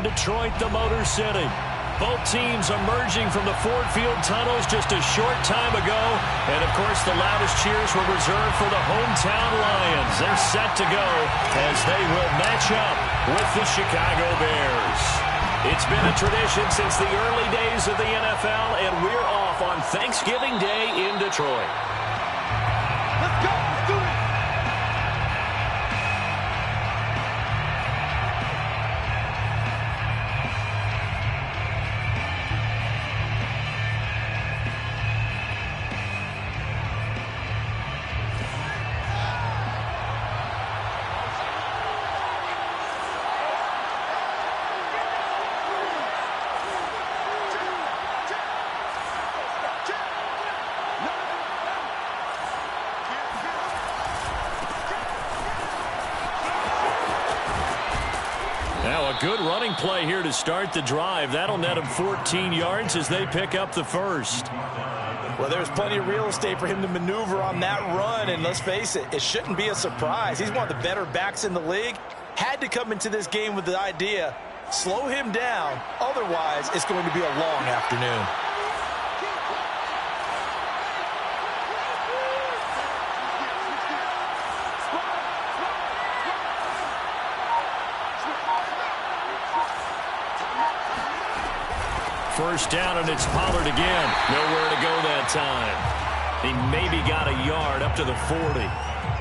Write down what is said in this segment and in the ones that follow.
from Detroit, the Motor City. Both teams emerging from the Ford Field tunnels just a short time ago. And, of course, the loudest cheers were reserved for the hometown Lions. They're set to go as they will match up with the Chicago Bears. It's been a tradition since the early days of the NFL, and we're off on Thanksgiving Day in Detroit. Let's go. Let's do it. Good running play here to start the drive. That'll net him 14 yards as they pick up the first. Well, there's plenty of real estate for him to maneuver on that run, and let's face it, it shouldn't be a surprise. He's one of the better backs in the league. Had to come into this game with the idea, slow him down, otherwise it's going to be a long afternoon. First down, and it's Pollard again. Nowhere to go that time. He maybe got a yard up to the 40.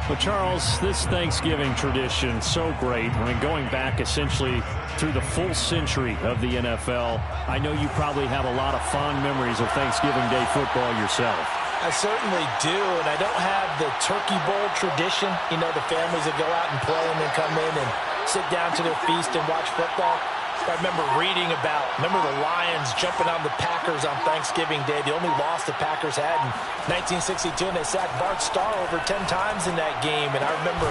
Well, Charles, this Thanksgiving tradition, so great. I mean, going back essentially through the full century of the NFL, I know you probably have a lot of fond memories of Thanksgiving Day football yourself. I certainly do, and I don't have the Turkey Bowl tradition. You know, the families that go out and play and then come in and sit down to their feast and watch football. I remember reading about, the Lions jumping on the Packers on Thanksgiving Day. The only loss the Packers had in 1962, and they sacked Bart Starr over 10 times in that game. And I remember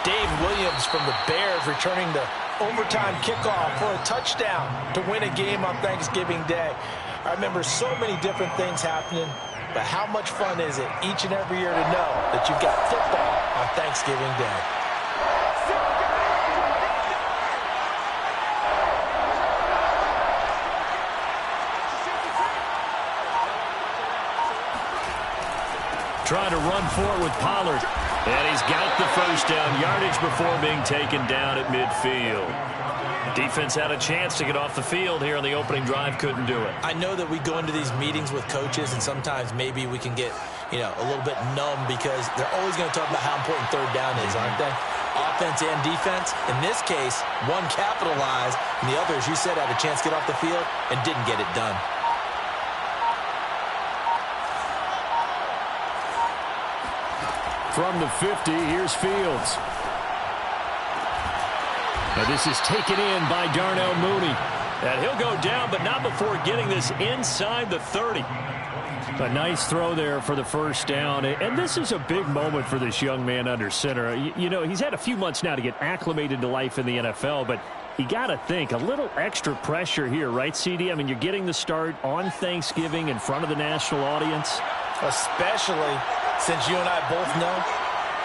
Dave Williams from the Bears returning the overtime kickoff for a touchdown to win a game on Thanksgiving Day. I remember so many different things happening, but how much fun is it each and every year to know that you've got football on Thanksgiving Day? Trying to run for it with Pollard. And he's got the first down yardage before being taken down at midfield. Defense had a chance to get off the field here on the opening drive. Couldn't do it. I know that we go into these meetings with coaches, and sometimes maybe we can get, a little bit numb because they're always going to talk about how important third down is, aren't they? Offense and defense. In this case, one capitalized, and the other, as you said, had a chance to get off the field and didn't get it done. From the 50, here's Fields. Now this is taken in by Darnell Mooney. And he'll go down, but not before getting this inside the 30. A nice throw there for the first down. And this is a big moment for this young man under center. He's had a few months now to get acclimated to life in the NFL, but you got to think, a little extra pressure here, right, CD? I mean, you're getting the start on Thanksgiving in front of the national audience. Especially since you and I both know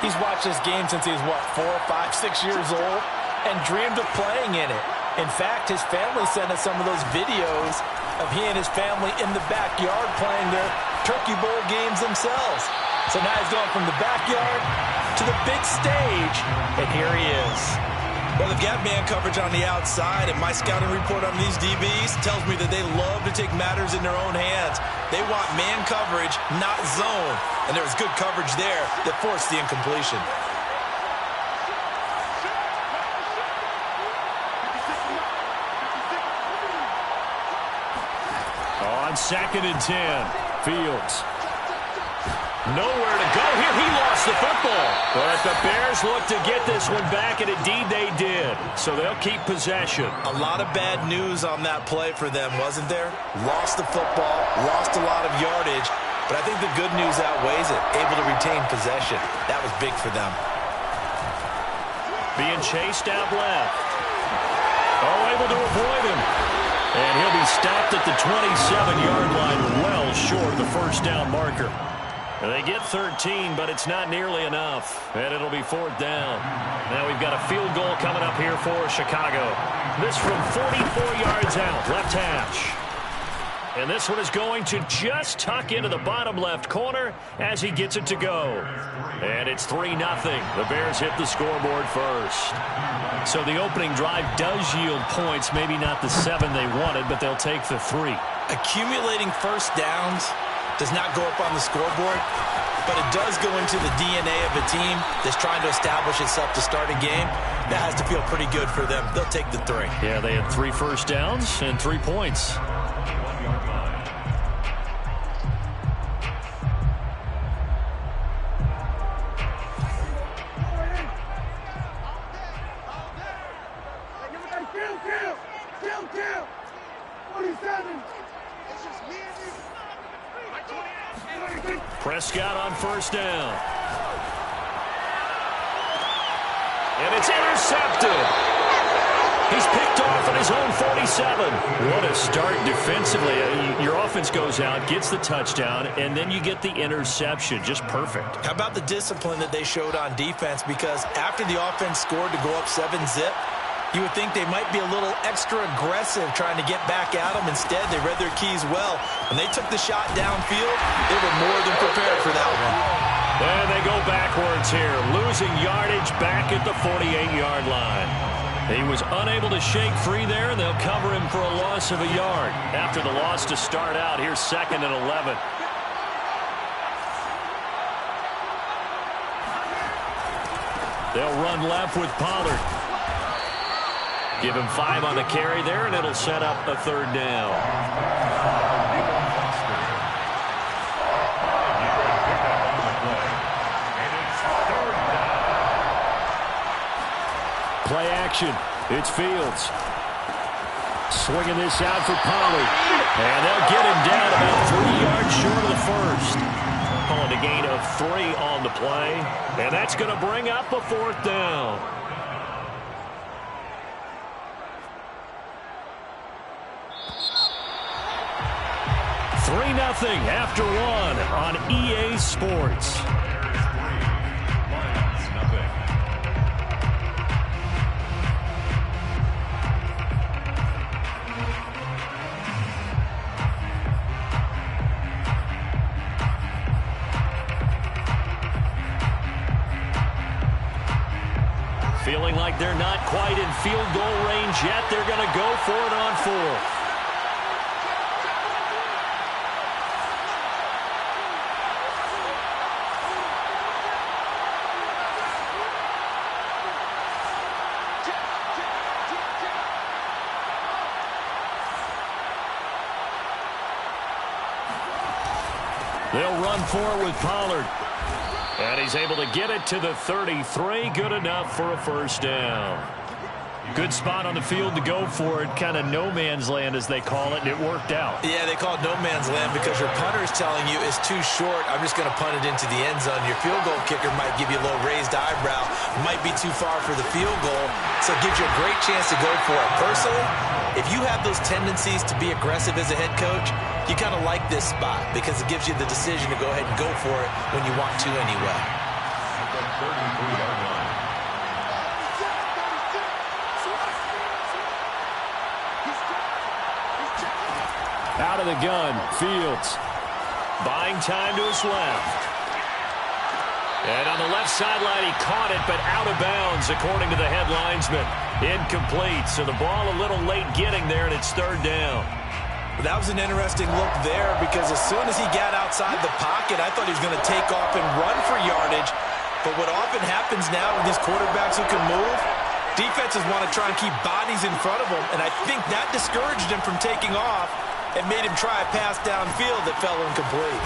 he's watched this game since he was, 4, 5, 6 years old and dreamed of playing in it. In fact, his family sent us some of those videos of he and his family in the backyard playing their Turkey Bowl games themselves. So now he's going from the backyard to the big stage, and here he is. Well, they've got man coverage on the outside, and my scouting report on these DBs tells me that they love to take matters in their own hands. They want man coverage, not zone. And there was good coverage there that forced the incompletion. On 2nd and 10, Fields. Nowhere to go here. He lost the football. But the Bears look to get this one back, and indeed they did. So they'll keep possession. A lot of bad news on that play for them, wasn't there? Lost the football, lost a lot of yardage. But I think the good news outweighs it. Able to retain possession. That was big for them. Being chased out left. Able to avoid him. And he'll be stopped at the 27-yard line, well short of the first down marker. They get 13, but it's not nearly enough. And it'll be 4th down. Now we've got a field goal coming up here for Chicago. This from 44 yards out, left hash. And this one is going to just tuck into the bottom left corner as he gets it to go. And it's 3-0. The Bears hit the scoreboard first. So the opening drive does yield points, maybe not the 7 they wanted, but they'll take the 3. Accumulating first downs does not go up on the scoreboard, but it does go into the DNA of a team that's trying to establish itself to start a game. That has to feel pretty good for them. They'll take the 3. Yeah, they had 3 first downs and 3 points. Prescott on first down. And it's intercepted. He's picked off at his own 47. What a start defensively. Your offense goes out, gets the touchdown, and then you get the interception. Just perfect. How about the discipline that they showed on defense? Because after the offense scored to go up 7-zip, you would think they might be a little extra aggressive trying to get back at them. Instead, they read their keys well. When they took the shot downfield, they were more than prepared for that one. And they go backwards here, losing yardage back at the 48-yard line. He was unable to shake free there, and they'll cover him for a loss of a yard. After the loss to start out, here's 2nd and 11. They'll run left with Pollard. Give him 5 on the carry there, and it'll set up a 3rd down. Play action. It's Fields. Swinging this out for Pollard. And they'll get him down about 3 yards short of the first. Calling a gain of 3 on the play. And that's going to bring up a 4th down. Nothing after 1 on EA Sports. Feeling like they're not quite in field goal range yet. They're going to go for it on 4th. They'll run for it with Pollard. And he's able to get it to the 33. Good enough for a 1st down. Good spot on the field to go for it. Kind of no man's land, as they call it, and it worked out. Yeah, they call it no man's land because your punter is telling you it's too short. I'm just going to punt it into the end zone. Your field goal kicker might give you a little raised eyebrow. Might be too far for the field goal, so it gives you a great chance to go for it. Personally, if you have those tendencies to be aggressive as a head coach, you kind of like this spot because it gives you the decision to go ahead and go for it when you want to anyway. Out of the gun, Fields. Buying time to his left. And on the left sideline, he caught it, but out of bounds, according to the head linesman. Incomplete, so the ball a little late getting there, and it's 3rd down. That was an interesting look there because as soon as he got outside the pocket, I thought he was going to take off and run for yardage. But what often happens now with these quarterbacks who can move, defenses want to try and keep bodies in front of them, and I think that discouraged him from taking off and made him try a pass downfield that fell incomplete.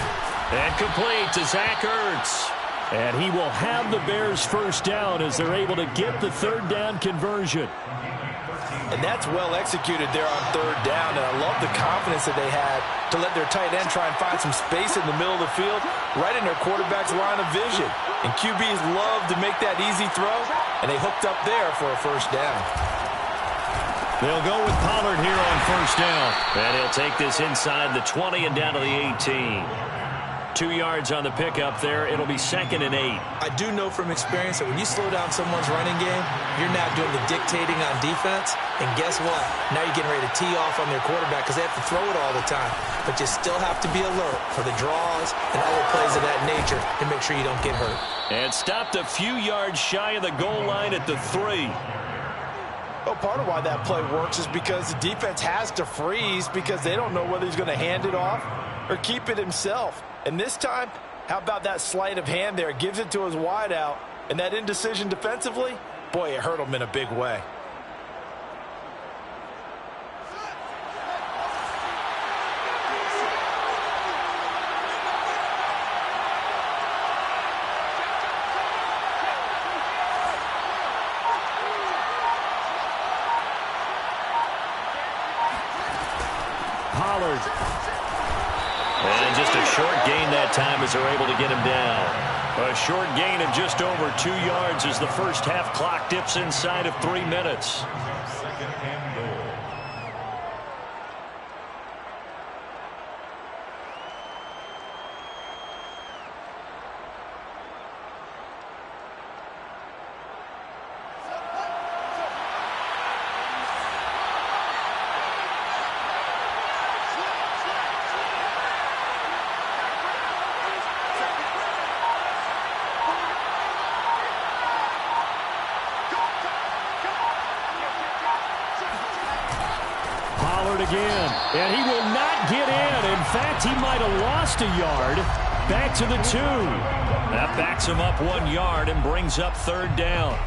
And complete to Zach Ertz. And he will have the Bears' 1st down as they're able to get the 3rd down conversion. And that's well executed there on 3rd down. And I love the confidence that they had to let their tight end try and find some space in the middle of the field, right in their quarterback's line of vision. And QBs love to make that easy throw, and they hooked up there for a 1st down. They'll go with Pollard here on 1st down. And he'll take this inside the 20 and down to the 18. 2 yards on the pickup there. It'll be 2nd and 8. I do know from experience that when you slow down someone's running game, you're now doing the dictating on defense. And guess what? Now you're getting ready to tee off on their quarterback because they have to throw it all the time. But you still have to be alert for the draws and other plays of that nature to make sure you don't get hurt. And stopped a few yards shy of the goal line at the 3. Well, part of why that play works is because the defense has to freeze because they don't know whether he's going to hand it off or keep it himself. And this time, how about that sleight of hand there? Gives it to his wideout. And that indecision defensively, boy, it hurt him in a big way. Pollard. And just a short gain that time as they're able to get him down. A short gain of just over 2 yards as the first half clock dips inside of 3 minutes. Second and goal. Again, and he will not get in. In fact, he might have lost a yard. Back to the 2. That backs him up 1 yard and brings up 3rd down.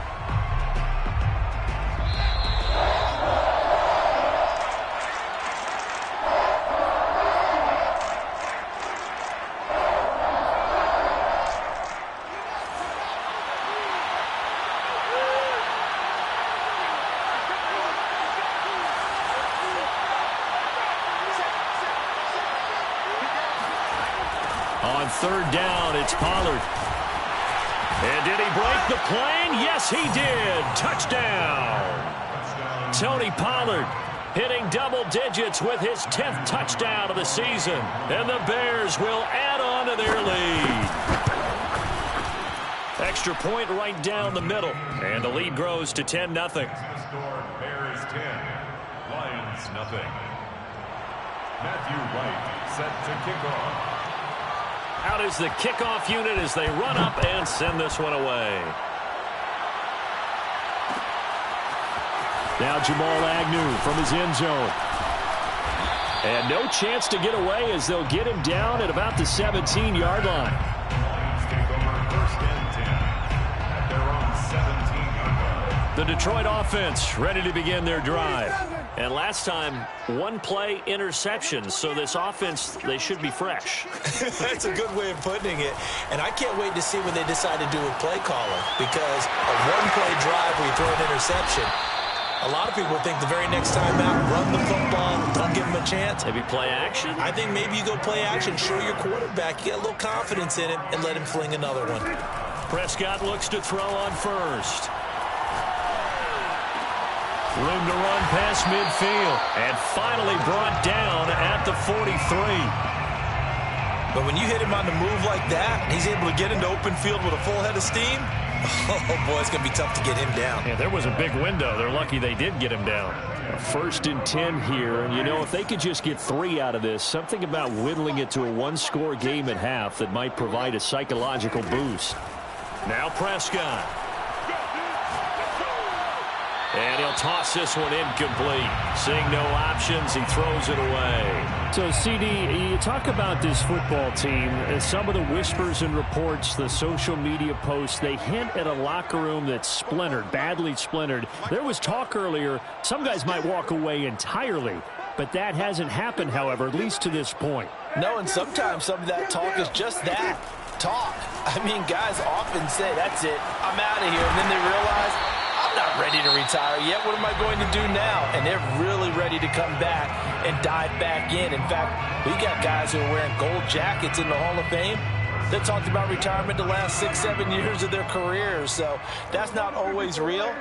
On 3rd down, it's Pollard. And did he break the plane? Yes, he did. Touchdown. Tony Pollard hitting double digits with his 10th touchdown of the season. And the Bears will add on to their lead. Extra point right down the middle. And the lead grows to 10-0. Bears 10, Lions nothing. Matthew Wright set to kick off. Out is the kickoff unit as they run up and send this one away. Now Jamal Agnew from his end zone. And no chance to get away as they'll get him down at about the 17-yard line. Lions take over 1st and 10 at their own 17-yard line. The Detroit offense ready to begin their drive. And last time, 1 play interception. So this offense, they should be fresh. That's a good way of putting it. And I can't wait to see what they decide to do with play calling. Because a 1-play drive where you throw an interception, a lot of people think the very next time out, run the football, don't give him a chance. Maybe play action? I think maybe you go play action, show your quarterback, get a little confidence in him, and let him fling another one. Prescott looks to throw on 1st. Room to run past midfield. And finally brought down at the 43. But when you hit him on the move like that, and he's able to get into open field with a full head of steam, oh, boy, it's going to be tough to get him down. Yeah, there was a big window. They're lucky they did get him down. 1st and 10 here. And, you know, if they could just get 3 out of this, something about whittling it to a 1-score game at half that might provide a psychological boost. Now Prescott. And he'll toss this one incomplete. Seeing no options, he throws it away. So, CD, you talk about this football team. Some of the whispers and reports, the social media posts, they hint at a locker room that's splintered, badly splintered. There was talk earlier, some guys might walk away entirely. But that hasn't happened, however, at least to this point. No, and sometimes some of that talk is just that, talk. I mean, guys often say, that's it, I'm out of here. And then they realize, I'm not ready to retire yet. What am I going to do now? And they're really ready to come back and dive back in. In fact, we got guys who are wearing gold jackets in the Hall of Fame that talked about retirement the last 6-7 years of their careers. So that's not always real.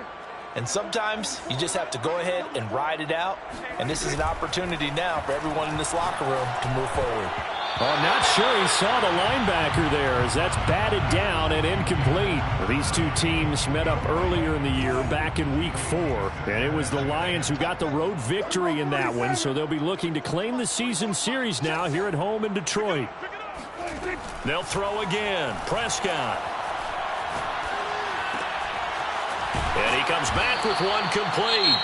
And sometimes you just have to go ahead and ride it out. And this is an opportunity now for everyone in this locker room to move forward. Oh, I'm not sure he saw the linebacker there as that's batted down and incomplete. These two teams met up earlier in the year back in week 4, and it was the Lions who got the road victory in that one, so they'll be looking to claim the season series now here at home in Detroit. They'll throw again. Prescott. And he comes back with one complete.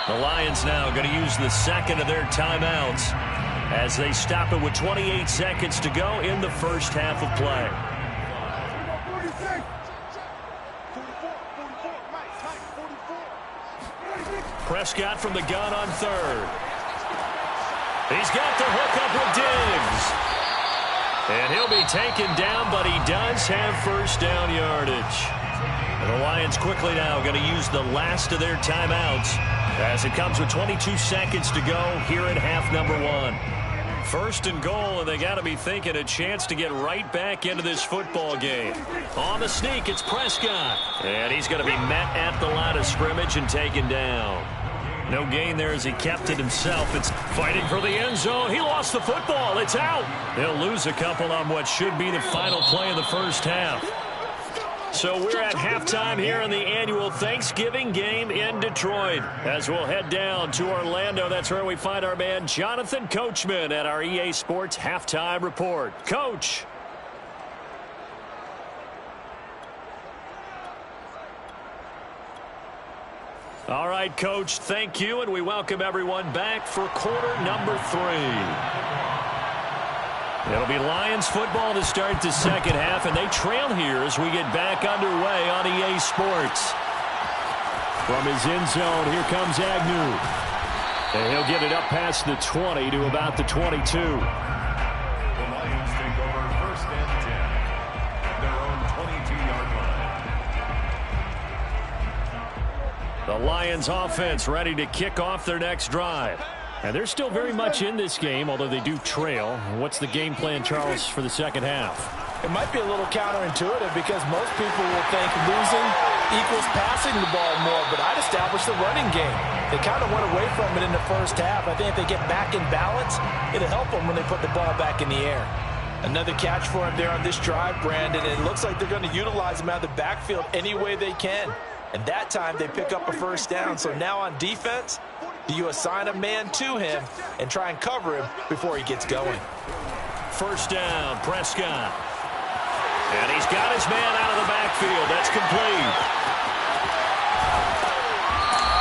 The Lions now going to use the second of their timeouts as they stop it with 28 seconds to go in the first half of play. Prescott from the gun on third. He's got the hook up with Diggs. And he'll be taken down, but he does have first down yardage. And the Lions quickly now going to use the last of their timeouts as it comes with 22 seconds to go here at half number 1. First and goal, and they got to be thinking a chance to get right back into this football game. On the sneak, it's Prescott. And he's going to be met at the line of scrimmage and taken down. No gain there as he kept it himself. It's fighting for the end zone. He lost the football. It's out. They'll lose a couple on what should be the final play of the first half. So we're at halftime here in the annual Thanksgiving game in Detroit. As we'll head down to Orlando, that's where we find our man Jonathan Coachman at our EA Sports Halftime Report. Coach. All right, Coach, thank you, and we welcome everyone back for quarter number 3. It'll be Lions football to start the second half, and they trail here as we get back underway on EA Sports. From his end zone, here comes Agnew. And he'll get it up past the 20 to about the 22. The Lions take over first and 10 at their own 22-yard line. The Lions offense ready to kick off their next drive. And they're still very much in this game, although they do trail. What's the game plan, Charles, for the second half? It might be a little counterintuitive because most people will think losing equals passing the ball more, but I'd establish the running game. They kind of went away from it in the first half. I think if they get back in balance, it'll help them when they put the ball back in the air. Another catch for him there on this drive, Brandon. It looks like they're going to utilize him out of the backfield any way they can. And that time they pick up a first down. So now on defense, do you assign a man to him and try and cover him before he gets going? First down, Prescott. And he's got his man out of the backfield. That's complete.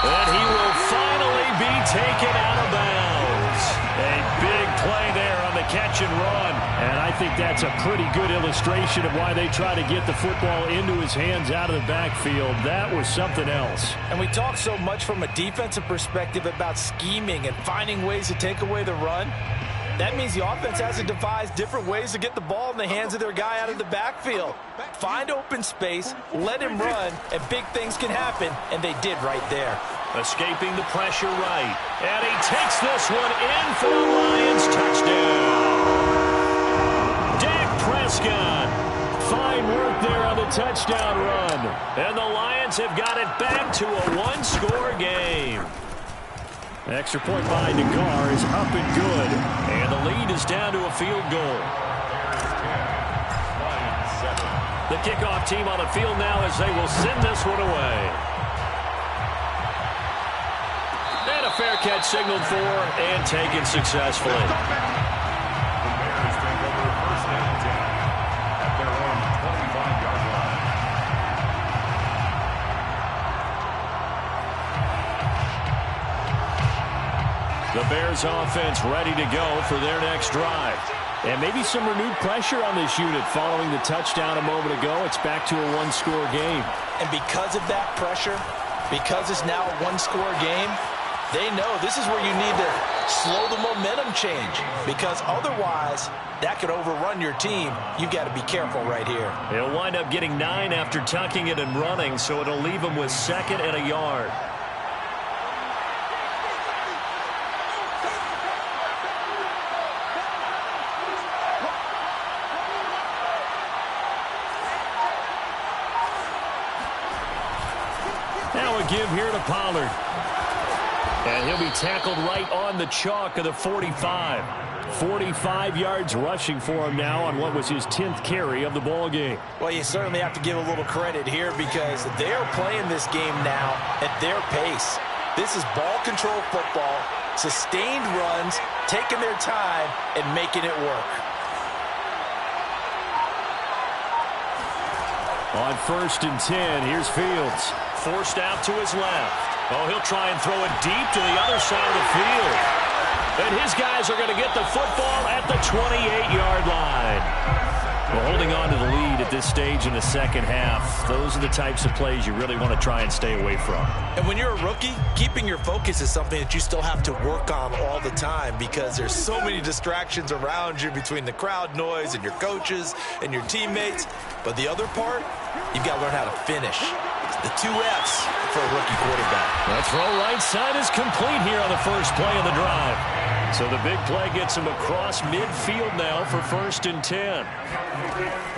And he will finally be taken out of bounds. A big play there on the catch and run. And I think that's a pretty good illustration of why they try to get the football into his hands out of the backfield. That was something else. And we talk so much from a defensive perspective about scheming and finding ways to take away the run. That means the offense has to devise different ways to get the ball in the hands of their guy out of the backfield. Find open space, let him run, and big things can happen, and they did right there. Escaping the pressure right. And he takes this one in for a Lions touchdown. Dak Prescott. Fine work there on the touchdown run. And the Lions have got it back to a one-score game. Extra point by Nagar is up and good. And the lead is down to a field goal. The kickoff team on the field now as they will send this one away. And a fair catch signaled for and taken successfully. The Bears take over first and 10 at their own 25-yard line. The Bears offense ready to go for their next drive. And maybe some renewed pressure on this unit following the touchdown a moment ago. It's back to a one-score game. And because of that pressure, because it's now a one-score game, they know this is where you need to slow the momentum change. Because otherwise, that could overrun your team. You've got to be careful right here. They'll wind up getting 9 after tucking it and running, so it'll leave them with 2nd and a yard. Now a give here to Pollard. And he'll be tackled right on the chalk of the 45. 45 yards rushing for him now on what was his 10th carry of the ball game. Well, you certainly have to give a little credit here because they're playing this game now at their pace. This is ball control football, sustained runs, taking their time, and making it work. On 1st and 10, here's Fields. Forced out to his left. Oh, he'll try and throw it deep to the other side of the field. And his guys are going to get the football at the 28-yard line. Well, holding on to the lead at this stage in the second half, those are the types of plays you really want to try and stay away from. And when you're a rookie, keeping your focus is something that you still have to work on all the time because there's so many distractions around you between the crowd noise and your coaches and your teammates. But the other part, you've got to learn how to finish. The 2 F's for a rookie quarterback. The throw right side is complete here on the first play of the drive. So the big play gets him across midfield now for 1st and 10.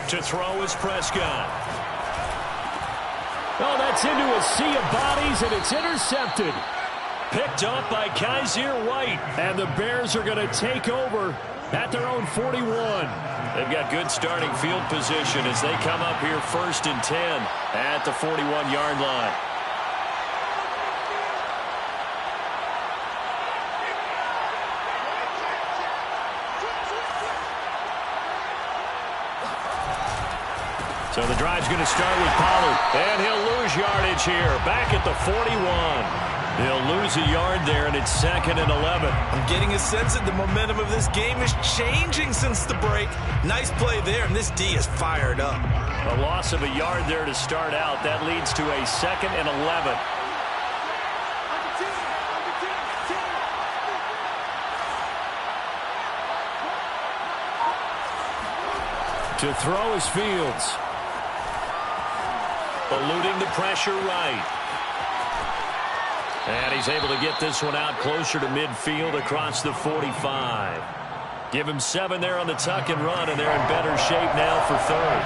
To throw is Prescott. Oh, that's into a sea of bodies, and it's intercepted. Picked up by Kaiser White. And the Bears are going to take over at their own 41. They've got good starting field position as they come up here 1st and 10 at the 41-yard line. So the drive's going to start with Pollard. And he'll lose yardage here. Back at the 41. They'll lose a yard there, and it's 2nd and 11. I'm getting a sense that the momentum of this game is changing since the break. Nice play there, and this D is fired up. A loss of a yard there to start out. That leads to a 2nd and 11. To throw is Fields. Eluding the pressure right. And he's able to get this one out closer to midfield across the 45. Give him 7 there on the tuck and run, and they're in better shape now for 3rd.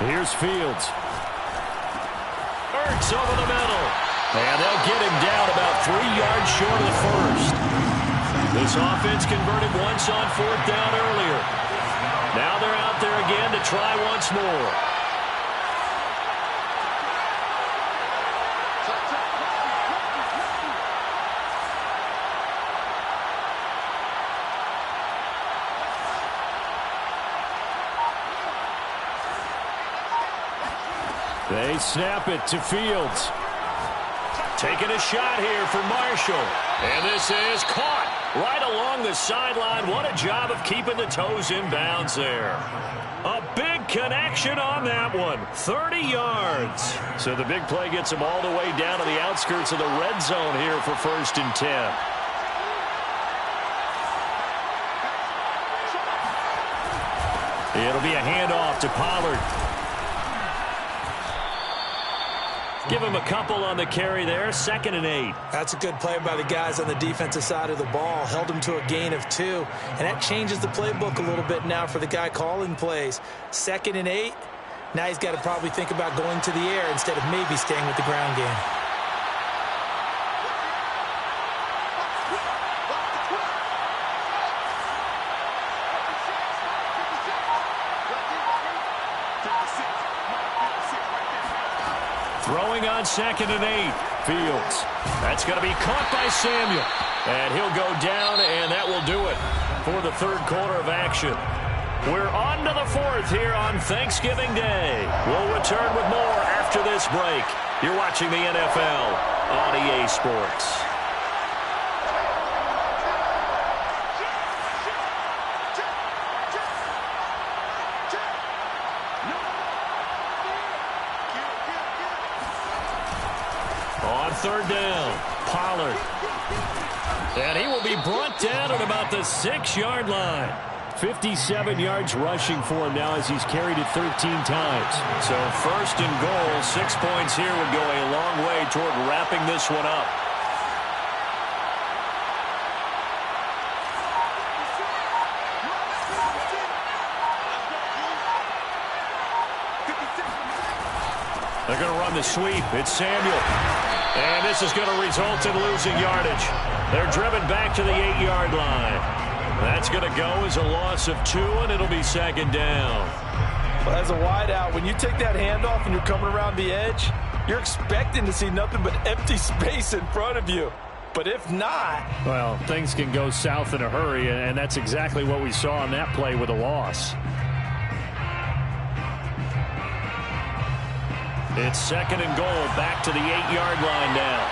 Here's Fields. Ertz over the middle. And they'll get him down about 3 yards short of the first. This offense converted once on 4th down earlier. Now they're out there again to try once more. They snap it to Fields. Taking a shot here for Marshall. And this is caught right along the sideline. What a job of keeping the toes in bounds there. A big connection on that one. 30 yards. So the big play gets them all the way down to the outskirts of the red zone here for 1st and 10. It'll be a handoff to Pollard. Give him a couple on the carry there. 2nd and 8. That's a good play by the guys on the defensive side of the ball. Held him to a gain of 2. And that changes the playbook a little bit now for the guy calling plays. 2nd and 8. Now he's got to probably think about going to the air instead of maybe staying with the ground game. Throwing on 2nd and 8. Fields. That's going to be caught by Samuel. And he'll go down, and that will do it for the 3rd quarter of action. We're on to the 4th here on Thanksgiving Day. We'll return with more after this break. You're watching the NFL on EA Sports. On 3rd down, Pollard. And he will be brought down at about the 6-yard line. 57 yards rushing for him now as he's carried it 13 times. So 1st and goal, 6 points here would go a long way toward wrapping this one up. They're going to run the sweep. It's Samuel. And this is going to result in losing yardage. They're driven back to the 8-yard line. That's going to go as a loss of 2, and it'll be second down. Well, as a wideout, when you take that handoff and you're coming around the edge, you're expecting to see nothing but empty space in front of you. But if not... Well, things can go south in a hurry, and that's exactly what we saw on that play with a loss. It's second and goal, back to the 8-yard line now.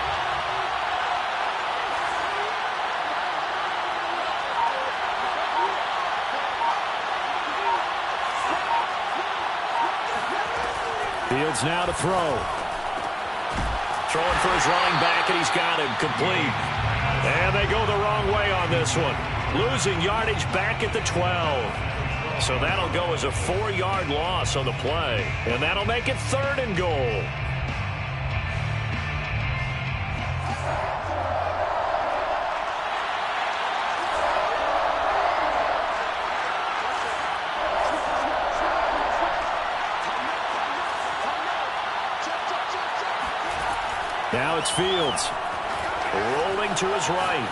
Fields now to throw. Throwing for his running back, and he's got him complete. And they go the wrong way on this one. Losing yardage back at the 12. So that'll go as a 4-yard loss on the play. And that'll make it third and goal. Now it's Fields. Rolling to his right.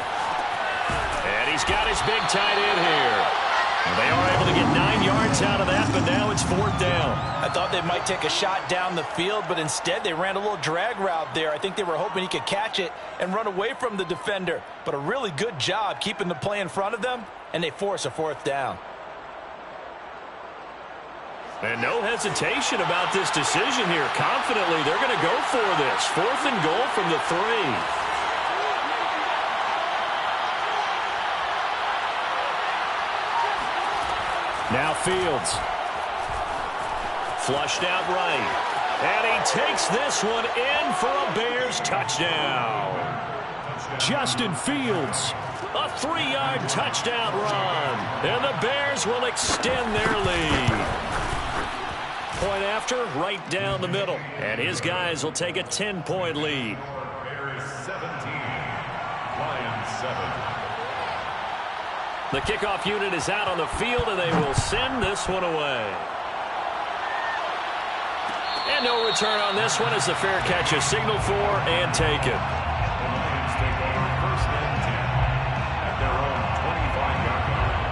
And he's got his big tight end here. They are able to get 9 yards out of that, but now it's fourth down. I thought they might take a shot down the field, but instead they ran a little drag route there. I think they were hoping he could catch it and run away from the defender. But a really good job keeping the play in front of them, and they force a fourth down. And no hesitation about this decision here. Confidently, they're going to go for this. Fourth and goal from the 3. Now Fields. Flushed out right. And he takes this one in for a Bears touchdown. Justin Fields. A 3-yard touchdown run. And the Bears will extend their lead. Point after, right down the middle. And his guys will take a 10-point lead. Bears 17, Lions 7. The kickoff unit is out on the field, and they will send this one away. And no return on this one as the fair catch is signaled for and taken. The Lions take over first and 10 at their own 25-yard line.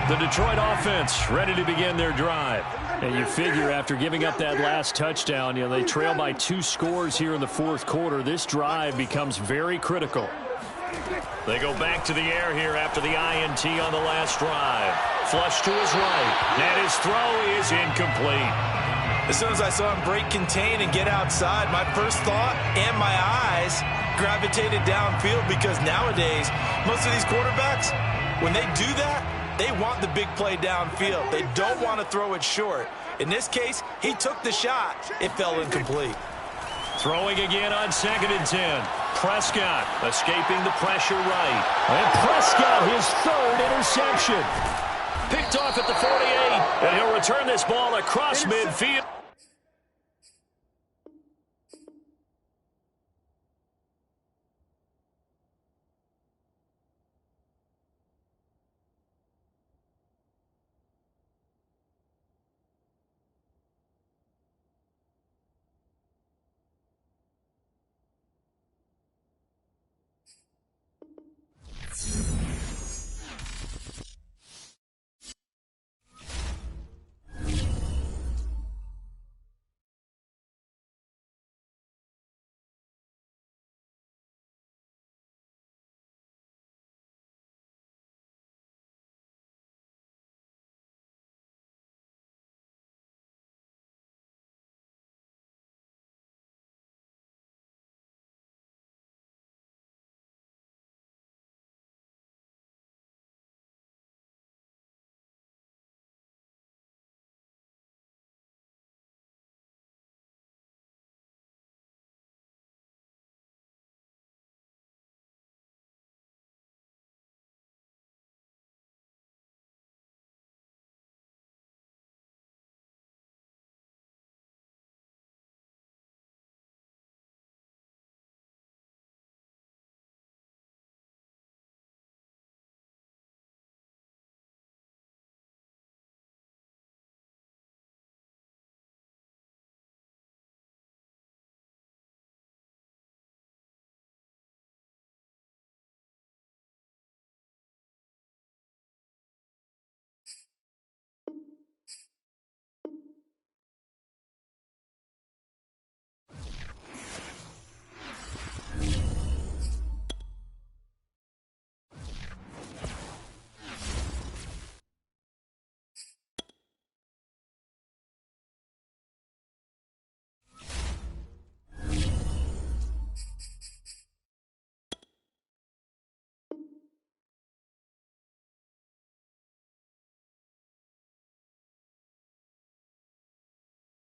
The Detroit offense ready to begin their drive. And you figure after giving up that last touchdown, they trail by 2 scores here in the fourth quarter. This drive becomes very critical. They go back to the air here after the INT on the last drive. Flush to his right. And his throw is incomplete. As soon as I saw him break contain and get outside, my first thought and my eyes gravitated downfield, because nowadays, most of these quarterbacks, when they do that, they want the big play downfield. They don't want to throw it short. In this case, he took the shot. It fell incomplete. Throwing again on second and 10. Prescott escaping the pressure right. And Prescott, his third interception. Picked off at the 48. And he'll return this ball across midfield.